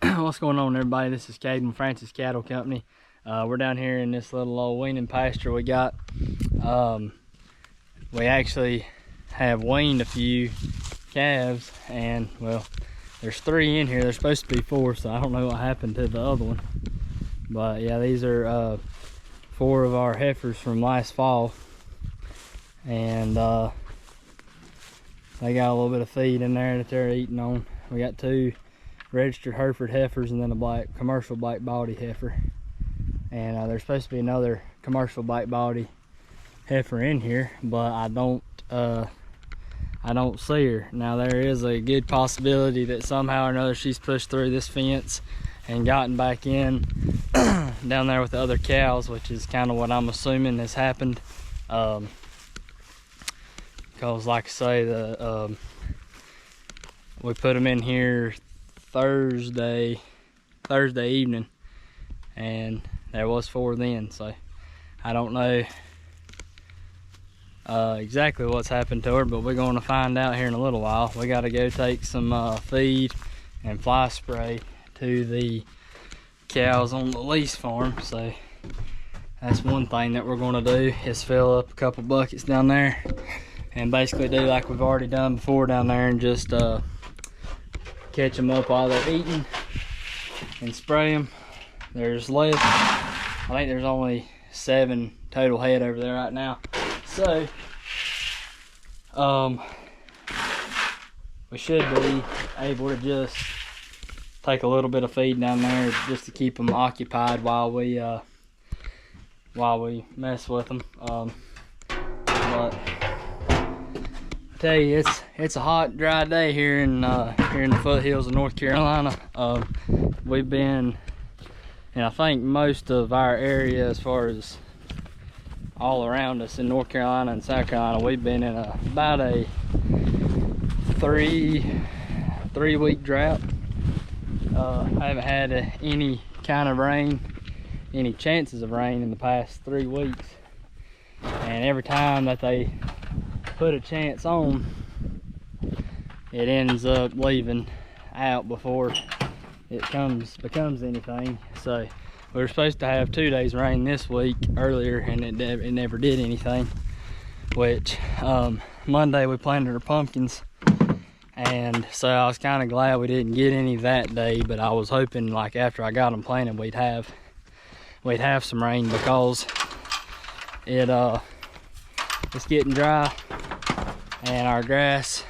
What's going on, everybody? This is Caden, Francis Cattle Company. We're down here in this little old weaning pasture we got. We actually have weaned a few calves, and well, there's 3 in here. There's supposed to be 4, so I don't know what happened to the other one. But yeah, these are 4 of our heifers from last fall, and they got a little bit of feed in there that they're eating on. We got 2 registered Hereford heifers and then a commercial black body heifer, and there's supposed to be another commercial black body heifer in here, but I don't see her. Now there is a good possibility that somehow or another she's pushed through this fence and gotten back in down there with the other cows, which is kind of what I'm assuming has happened, because like I say, we put them in here Thursday evening, and there was 4 then, so I don't know exactly what's happened to her, but we're going to find out here in a little while. We got to go take some feed and fly spray to the cows on the lease farm, so that's one thing that we're going to do, is fill up a couple buckets down there and basically do like we've already done before down there, and just catch them up while they're eating and spray them. There's left, I think there's only 7 total head over there right now, so we should be able to just take a little bit of feed down there just to keep them occupied while we mess with them. But I tell you, it's a hot, dry day here in the foothills of North Carolina. We've been, and I think most of our area, as far as all around us in North Carolina and South Carolina, we've been in about a 3-week drought. I haven't had any kind of rain, any chances of rain in the past 3 weeks, and every time that they put a chance on, it ends up leaving out before it becomes anything. So we were supposed to have 2 days rain this week earlier, and it never did anything, which Monday we planted our pumpkins, and so I was kind of glad we didn't get any that day, but I was hoping like after I got them planted we'd have some rain, because it's getting dry and our grass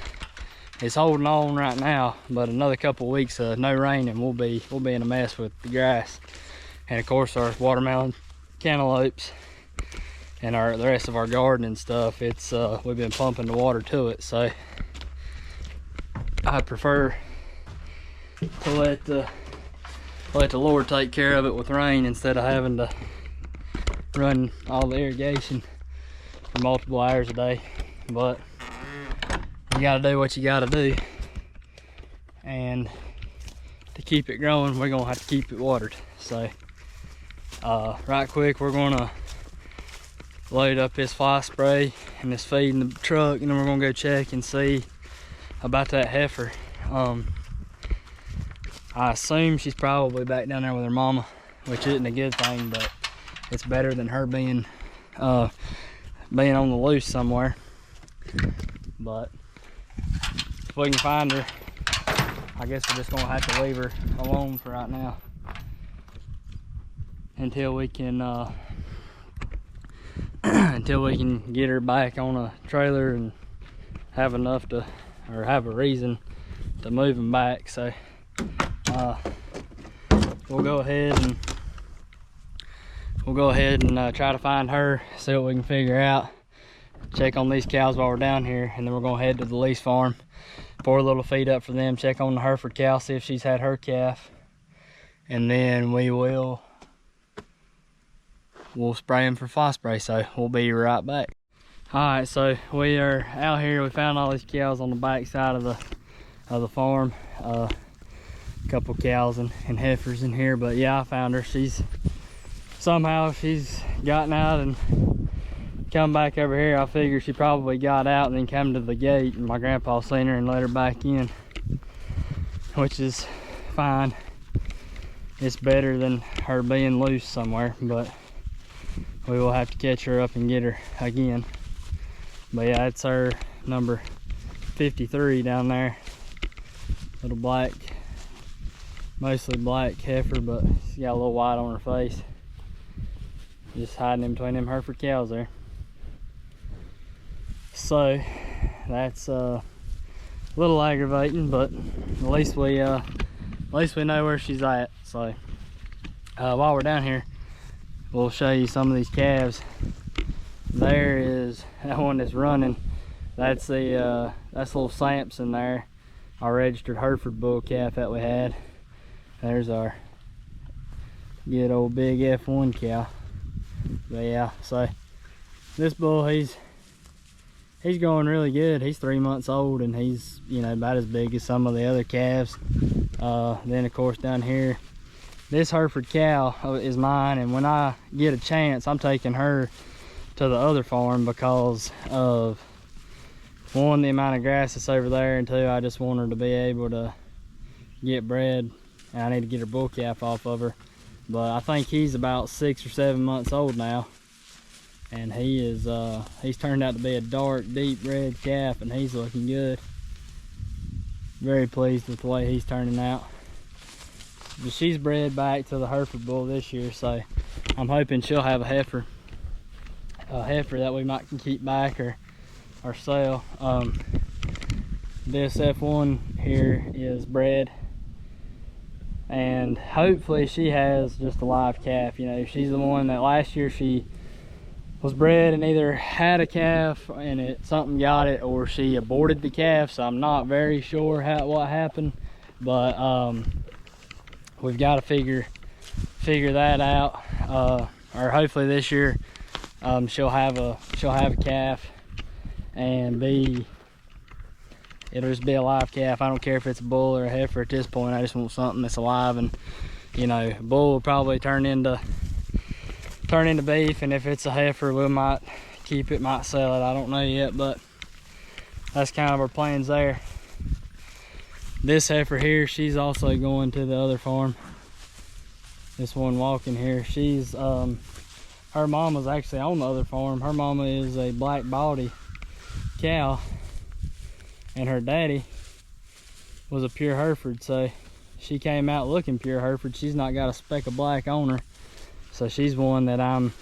is holding on right now, but another couple weeks of no rain and we'll be in a mess with the grass. And of course our watermelon, cantaloupes, and the rest of our garden and stuff, it's we've been pumping the water to it, so I prefer to let the Lord take care of it with rain instead of having to run all the irrigation for multiple hours a day. But you gotta do what you gotta do, and to keep it growing we're gonna have to keep it watered. So right quick, we're gonna load up this fly spray and this feed in the truck, and then we're gonna go check and see about that heifer. I assume she's probably back down there with her mama, which isn't a good thing, but it's better than her being on the loose somewhere. But if we can find her, I guess we're just gonna have to leave her alone for right now until we can get her back on a trailer and have enough to, or have a reason to move them back. So we'll go ahead and try to find her, see what we can figure out, check on these cows while we're down here, and then we're gonna head to the lease farm, pour a little feed up for them, check on the Hereford cow, see if she's had her calf, and then we'll spray them for fly spray. So we'll be right back. All right, so we are out here. We found all these cows on the back side of the farm. A couple cows and heifers in here, but yeah, I found her. Somehow she's gotten out and come back over here. I figure she probably got out and then come to the gate, and my grandpa seen her and let her back in, which is fine. it's better than her being loose somewhere, but we will have to catch her up and get her again. But yeah, it's her number 53 down there. Little black, mostly black heifer, but she's got a little white on her face. Just hiding in between them Hereford cows there. So that's a little aggravating, but at least we know where she's at. So while we're down here, we'll show you some of these calves. There is that one that's running. That's the that's little Samson there, our registered Hereford bull calf that we had. There's our good old big F1 cow. But yeah, so this bull, he's going really good. He's 3 months old, and he's, you know, about as big as some of the other calves. Then of course down here, this Hereford cow is mine, and when I get a chance, I'm taking her to the other farm because of, one, the amount of grass that's over there, and two, I just want her to be able to get bred, and I need to get her bull calf off of her. But I think he's about 6 or 7 months old now, and he is he's turned out to be a dark, deep red calf, and he's looking good. Very pleased with the way he's turning out. But she's bred back to the Hereford bull this year, so I'm hoping she'll have a heifer that we might can keep back or sell. This F1 here is bred, and hopefully she has just a live calf. You know, she's the one that last year she was bred and either had a calf and something got it, or she aborted the calf, so I'm not very sure what happened. But we've got to figure that out, or hopefully this year she'll have a calf, and it'll just be a live calf. I don't care if it's a bull or a heifer at this point. I just want something that's alive, and you know, a bull will probably turn into beef, and if it's a heifer, we might keep it, might sell it. I don't know yet, but that's kind of our plans there. This heifer here, she's also going to the other farm. This one walking here, she's her mama's actually on the other farm. Her mama is a black baldy cow, and her daddy was a pure Hereford, so she came out looking pure Hereford. She's not got a speck of black on her, so she's one that I'm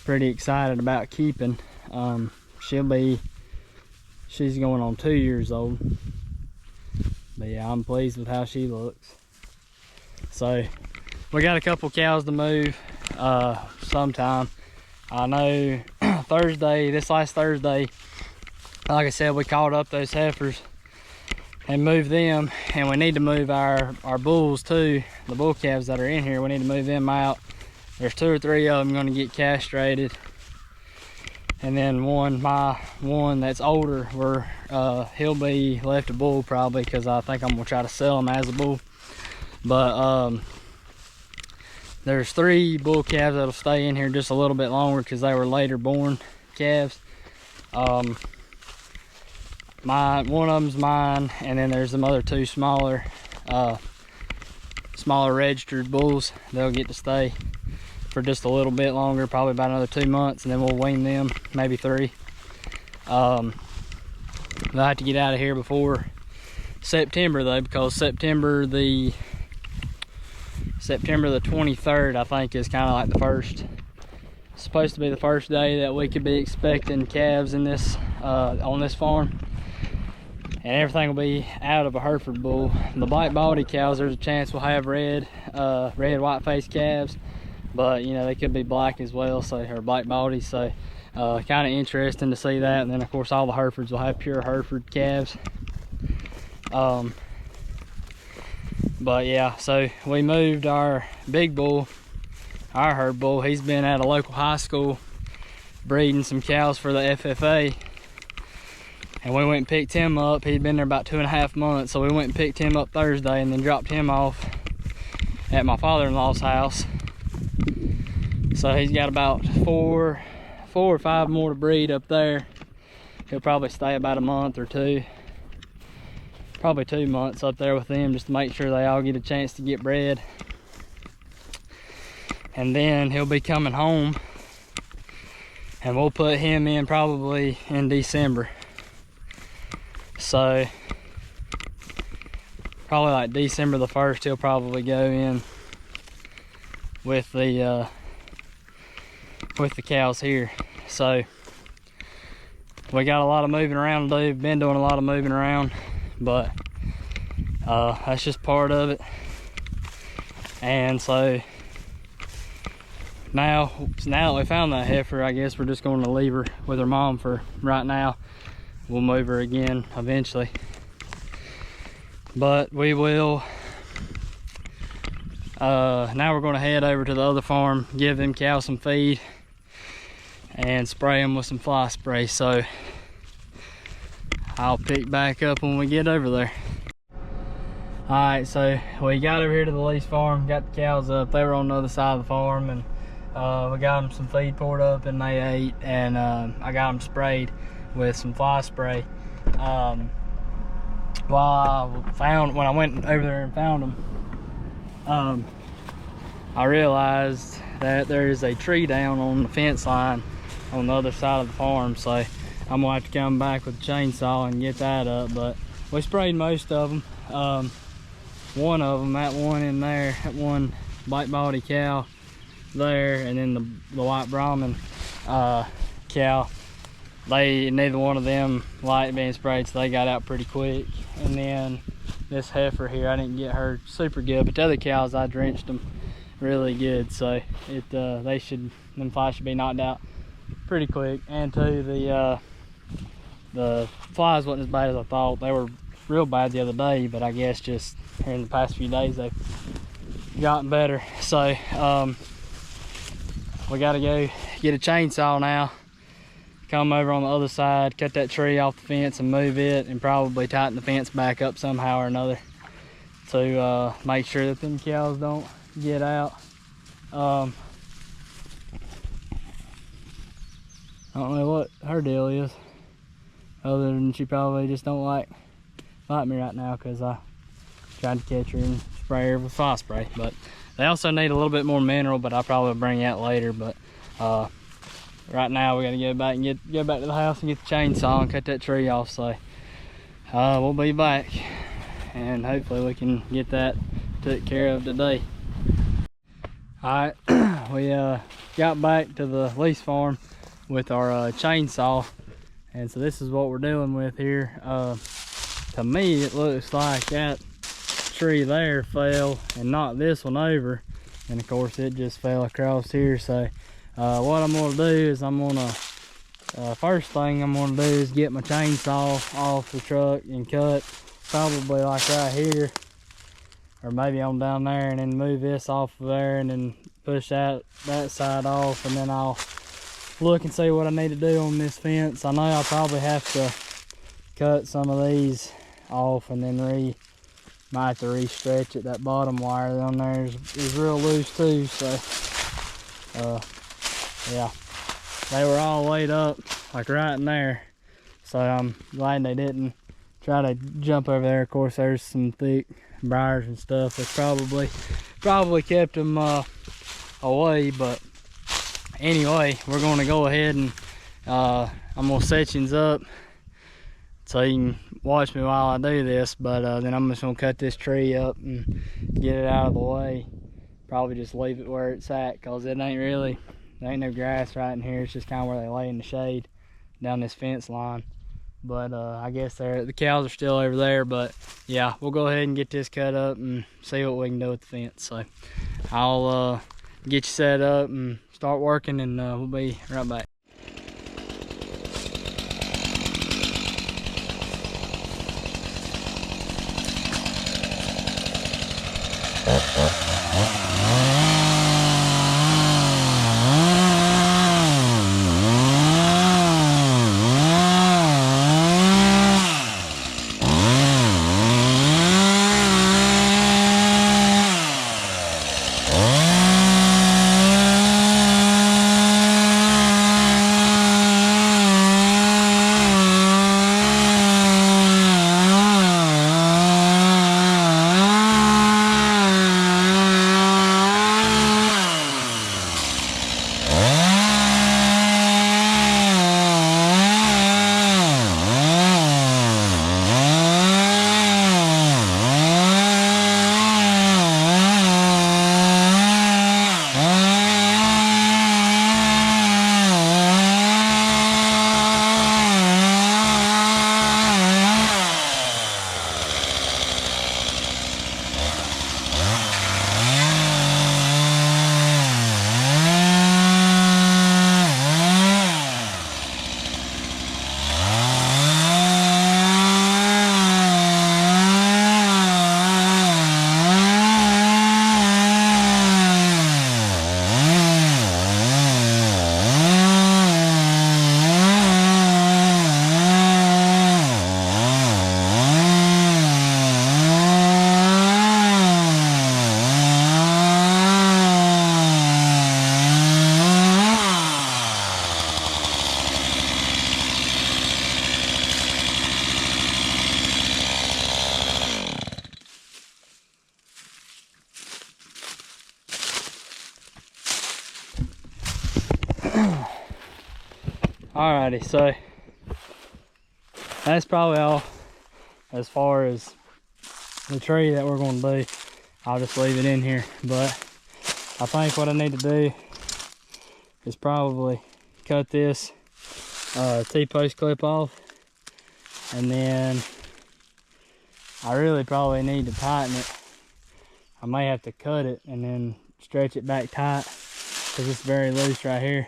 pretty excited about keeping. She's going on 2 years old, but yeah, I'm pleased with how she looks. So we got a couple cows to move sometime. I know this last Thursday, like I said, we caught up those heifers and moved them, and we need to move our bulls too, the bull calves that are in here. We need to move them out. There's 2 or 3 of them going to get castrated, and then my one that's older, he'll be left a bull probably, because I think I'm gonna try to sell him as a bull. But there's 3 bull calves that'll stay in here just a little bit longer because they were later born calves. One of them's mine, and then there's some other 2 smaller registered bulls. They'll get to stay for just a little bit longer, probably about another 2 months, and then we'll wean them, maybe 3. They'll have to get out of here before September though, because September the 23rd, I think, is kind of like the first, supposed to be the first day that we could be expecting calves in this on this farm, and everything will be out of a Hereford bull. The black baldy cows, there's a chance we'll have red white faced calves, but you know, they could be black as well, so, or black baldy, so kind of interesting to see that. And then of course all the Herefords will have pure Hereford calves. But yeah, so we moved our big bull, our herd bull. He's been at a local high school breeding some cows for the FFA, and we went and picked him up. He'd been there about 2.5 months, so we went and picked him up Thursday and then dropped him off at my father-in-law's house. So he's got about 4 or 5 more to breed up there. He'll probably stay about a month or 2. probably 2 months up there with them, just to make sure they all get a chance to get bred. And then he'll be coming home, and we'll put him in probably in December. So probably like December the 1st, he'll probably go in with the cows here. So we got a lot of moving around to do. Been doing a lot of moving around, but that's just part of it. And so now that we found that heifer, I guess we're just going to leave her with her mom for right now. We'll move her again eventually, but we will now we're going to head over to the other farm, give them cows some feed, and spray them with some fly spray. So I'll pick back up when we get over there. All right, so we got over here to the lease farm, got the cows up. They were on the other side of the farm, and we got them some feed poured up and they ate, and I got them sprayed with some fly spray. When I went over there and found them, I realized that there is a tree down on the fence line on the other side of the farm, so I'm gonna have to come back with a chainsaw and get that up. But we sprayed most of them. One of them, that one in there, that one black body cow there, and then the white Brahman cow, neither one of them liked being sprayed, so they got out pretty quick. And then this heifer here, I didn't get her super good, but the other cows, I drenched them really good, so them flies should be knocked out pretty quick. And too, the flies wasn't as bad as I thought. They were real bad the other day, but I guess just here in the past few days they've gotten better. So we gotta go get a chainsaw now, come over on the other side, cut that tree off the fence and move it, and probably tighten the fence back up somehow or another to make sure that them cows don't get out. I don't know what her deal is, other than she probably just don't like me right now because I tried to catch her and spray her with fly spray. But they also need a little bit more mineral, but I'll probably bring that later. But right now we got to go back and go back to the house and get the chainsaw and cut that tree off. So we'll be back, and hopefully we can get that took care of today. All right, we got back to the lease farm with our chainsaw, and so this is what we're dealing with here. To me, it looks like that tree there fell and knocked this one over, and of course it just fell across here. So what I'm going to do is first thing I'm going to do is get my chainsaw off the truck and cut probably like right here, or maybe on down there, and then move this off of there and then push that side off, and then I'll look and see what I need to do on this fence. I know I'll probably have to cut some of these off, and then might have to re-stretch it. That bottom wire down there is real loose too, so yeah, they were all laid up like right in there, so I'm glad they didn't try to jump over there. Of course there's some thick briars and stuff that probably kept them away. But anyway, we're going to go ahead and I'm going to set you up so you can watch me while I do this. But then I'm just going to cut this tree up and get it out of the way. Probably just leave it where it's at, because there ain't no grass right in here. It's just kind of where they lay in the shade down this fence line. But I guess the cows are still over there. But yeah, we'll go ahead and get this cut up and see what we can do with the fence. So I'll get you set up and start working, and we'll be right back. Alrighty, so that's probably all as far as the tree that we're going to do. I'll just leave it in here, but I think what I need to do is probably cut this T-post clip off, and then I really probably need to tighten it. I may have to cut it and then stretch it back tight because it's very loose right here,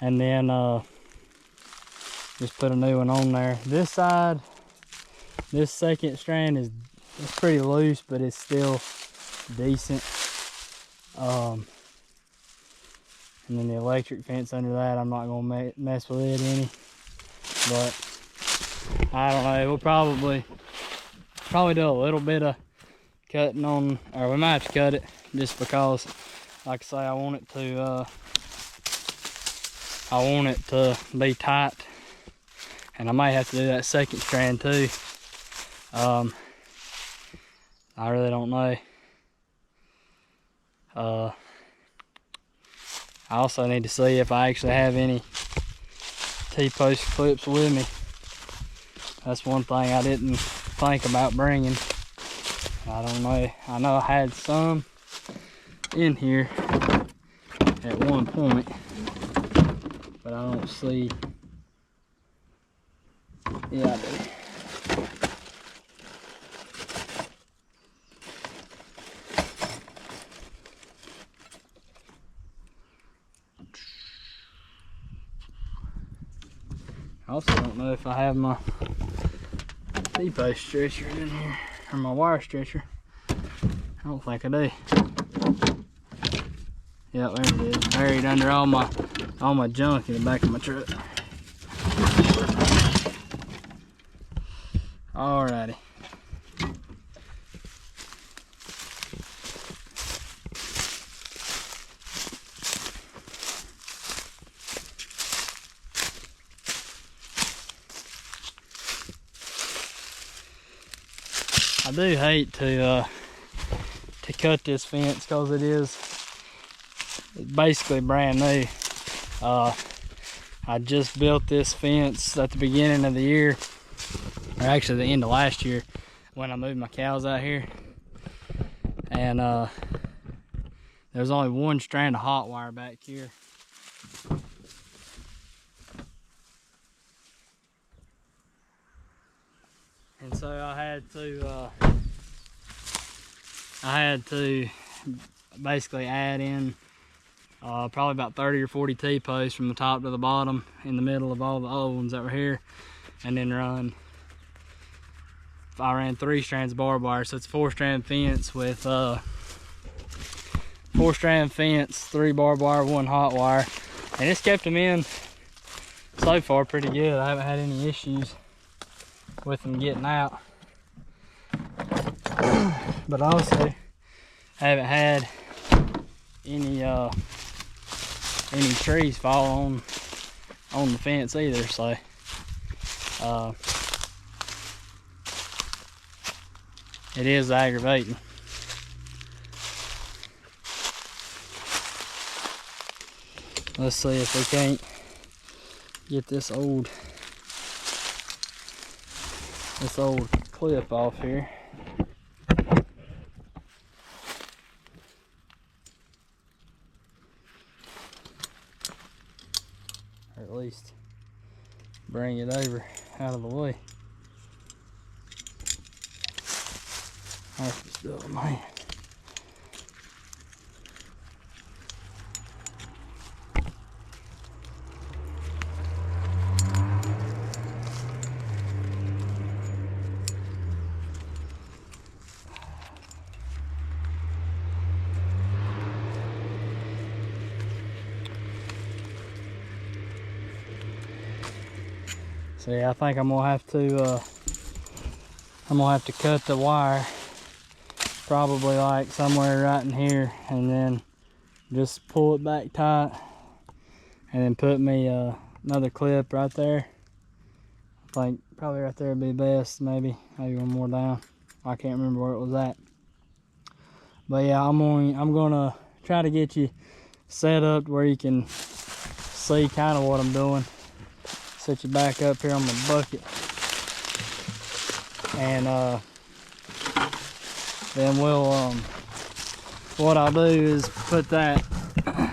and then just put a new one on there. This side, this second strand it's pretty loose, but it's still decent. And then the electric fence under that, I'm not gonna mess with it any. But I don't know. We'll probably do a little bit of cutting on, or we might have to cut it just because, like I say, I want it to be tight, and I might have to do that second strand too. I really don't know. I also need to see if I actually have any T-post clips with me. That's one thing I didn't think about bringing. I don't know. I know I had some in here at one point, but I don't see. Yeah, I do. I also don't know if I have my T-post stretcher in here, or my wire stretcher. I don't think I do. Yeah, there it is, buried under all my junk in the back of my truck. Alrighty. I do hate to cut this fence because it's basically brand new. I just built this fence at the beginning of the year, or actually the end of last year, when I moved my cows out here. And there's only one strand of hot wire back here. And so I had to basically add in probably about 30 or 40 T-posts from the top to the bottom in the middle of all the old ones that were here, and then I ran 3 strands of barbed wire, so it's a 4-strand fence with 4-strand fence, 3 barbed wire, 1 hot wire, and it's kept them in so far pretty good. I haven't had any issues with them getting out, but also haven't had any trees fall on the fence either, so it is aggravating. Let's see if we can't get this old clip off here. Or at least bring it over out of the way. That's still in my hand. So yeah, I think I'm gonna have to cut the wire probably like somewhere right in here, and then just pull it back tight, and then put me another clip right there. I think probably right there would be best, maybe one more down. I can't remember where it was at. But yeah, I'm gonna try to get you set up where you can see kind of what I'm doing. Set you back up here on the bucket. And then we'll, what I'll do is put that, I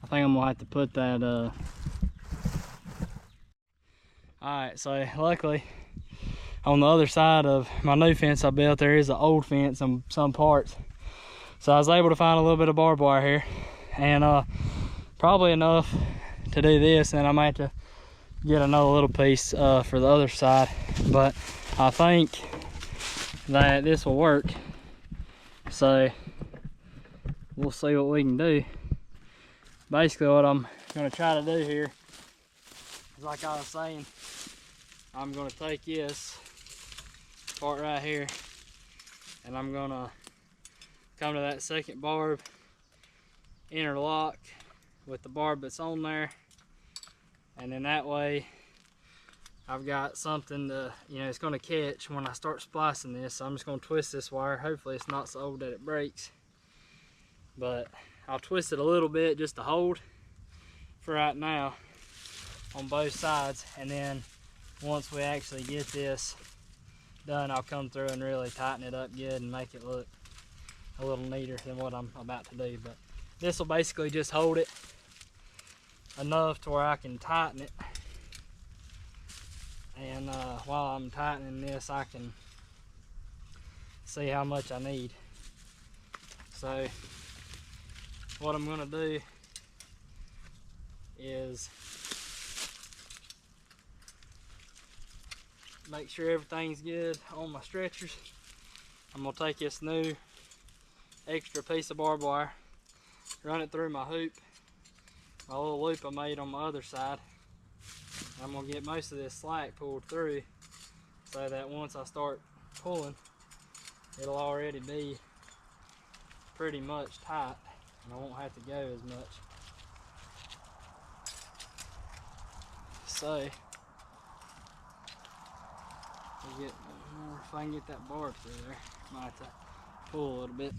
think I'm gonna have to put that, alright, so luckily on the other side of my new fence I built, there is an old fence on some parts. So I was able to find a little bit of barbed wire here, and probably enough to do this, and I might have to get another little piece for the other side. But I think that this will work, so we'll see what we can do. Basically what I'm going to try to do here is, like I was saying, I'm going to take this part right here and I'm going to come to that second barb, interlock with the barb that's on there, and then that way I've got something to, you know, it's going to catch when I start splicing this. So I'm just going to twist this wire. Hopefully it's not so old that it breaks, but I'll twist it a little bit just to hold for right now on both sides, and then once we actually get this done, I'll come through and really tighten it up good and make it look a little neater than what I'm about to do. But this will basically just hold it enough to where I can tighten it, and while I'm tightening this I can see how much I need. So what I'm going to do is make sure everything's good on my stretchers. I'm going to take this new extra piece of barbed wire, run it through my hoop, my little loop I made on my other side. I'm going to get most of this slack pulled through so that once I start pulling, it'll already be pretty much tight and I won't have to go as much. So we'll get more, if I can get that barb through there, might have to pull a little bit.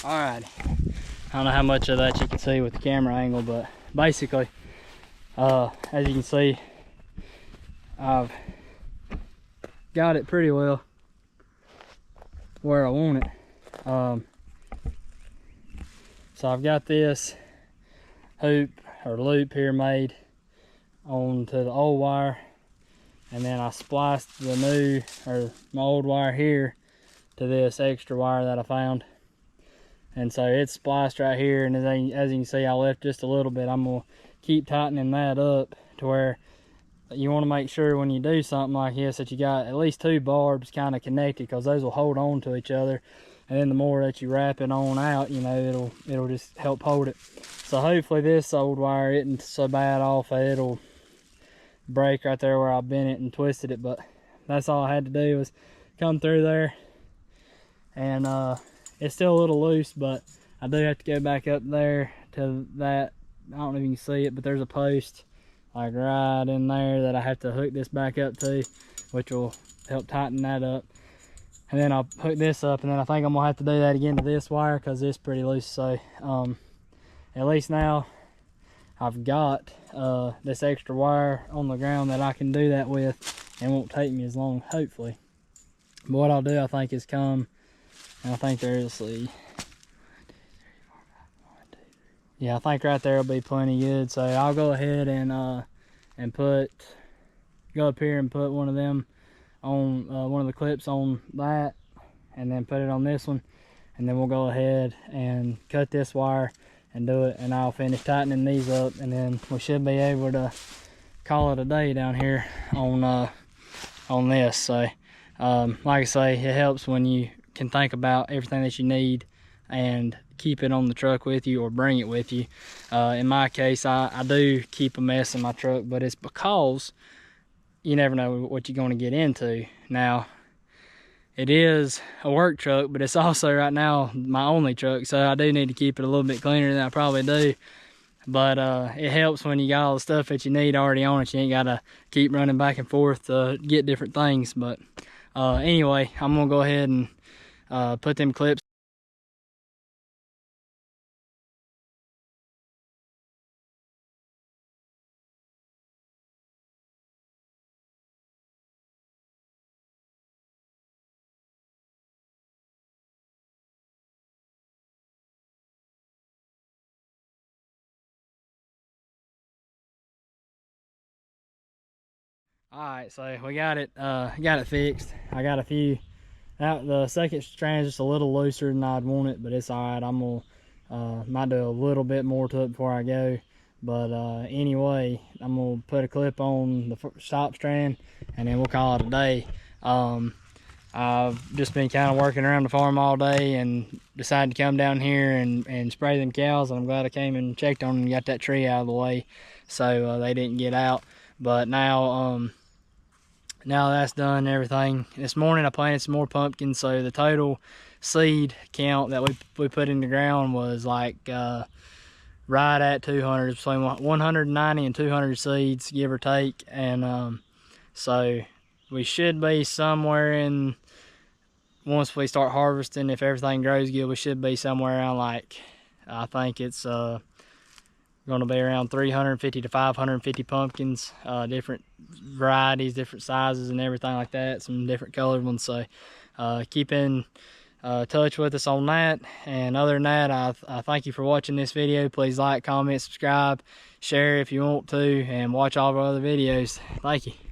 Alright, I don't know how much of that you can see with the camera angle, but basically, as you can see, I've got it pretty well where I want it. So I've got this hoop or loop here made onto the old wire, and then I spliced the new, or my old wire here, to this extra wire that I found. And so it's spliced right here, and as you can see, I left just a little bit. I'm gonna keep tightening that up to where you want to make sure when you do something like this that you got at least 2 barbs kind of connected, because those will hold on to each other, and then the more that you wrap it on out, you know, it'll just help hold it. So hopefully this old wire isn't so bad off that it'll break right there where I bent it and twisted it. But that's all I had to do was come through there, and it's still a little loose, but I do have to go back up there to that. I don't know if you can see it, but there's a post like right in there that I have to hook this back up to, which will help tighten that up. And then I'll hook this up, and then I think I'm gonna have to do that again to this wire because it's pretty loose. So at least now I've got this extra wire on the ground that I can do that with, and won't take me as long, hopefully. But what I'll do, I think, is come, and I think there's, let's see, yeah, I think right there will be plenty good. So I'll go ahead and go up here and put one of them on one of the clips on that, and then put it on this one, and then we'll go ahead and cut this wire and do it, and I'll finish tightening these up, and then we should be able to call it a day down here on this. So like I say, it helps when you can think about everything that you need and keep it on the truck with you, or bring it with you. In my case, I do keep a mess in my truck, but it's because you never know what you're going to get into. Now, it is a work truck, but it's also right now my only truck, so I do need to keep it a little bit cleaner than I probably do. But it helps when you got all the stuff that you need already on it. You ain't got to keep running back and forth to get different things. But anyway, I'm going to go ahead and put them clips. Alright, so we got it fixed. I got a few out. The second strand's just a little looser than I'd want it, but it's alright. I'm gonna might do a little bit more to it before I go. But anyway, I'm gonna put a clip on the top strand, and then we'll call it a day. I've just been kind of working around the farm all day and decided to come down here and spray them cows, and I'm glad I came and checked on them and got that tree out of the way so they didn't get out. But now now that's done, everything. This morning I planted some more pumpkins, so the total seed count that we put in the ground was like right at 200, between 190 and 200 seeds, give or take. And so we should be somewhere in, once we start harvesting, if everything grows good, we should be somewhere around, like, I think it's going to be around 350 to 550 pumpkins, different varieties, different sizes and everything like that, some different colored ones. So keep in touch with us on that. And other than that, I thank you for watching this video. Please like, comment, subscribe, share if you want to, and watch all of our other videos. Thank you.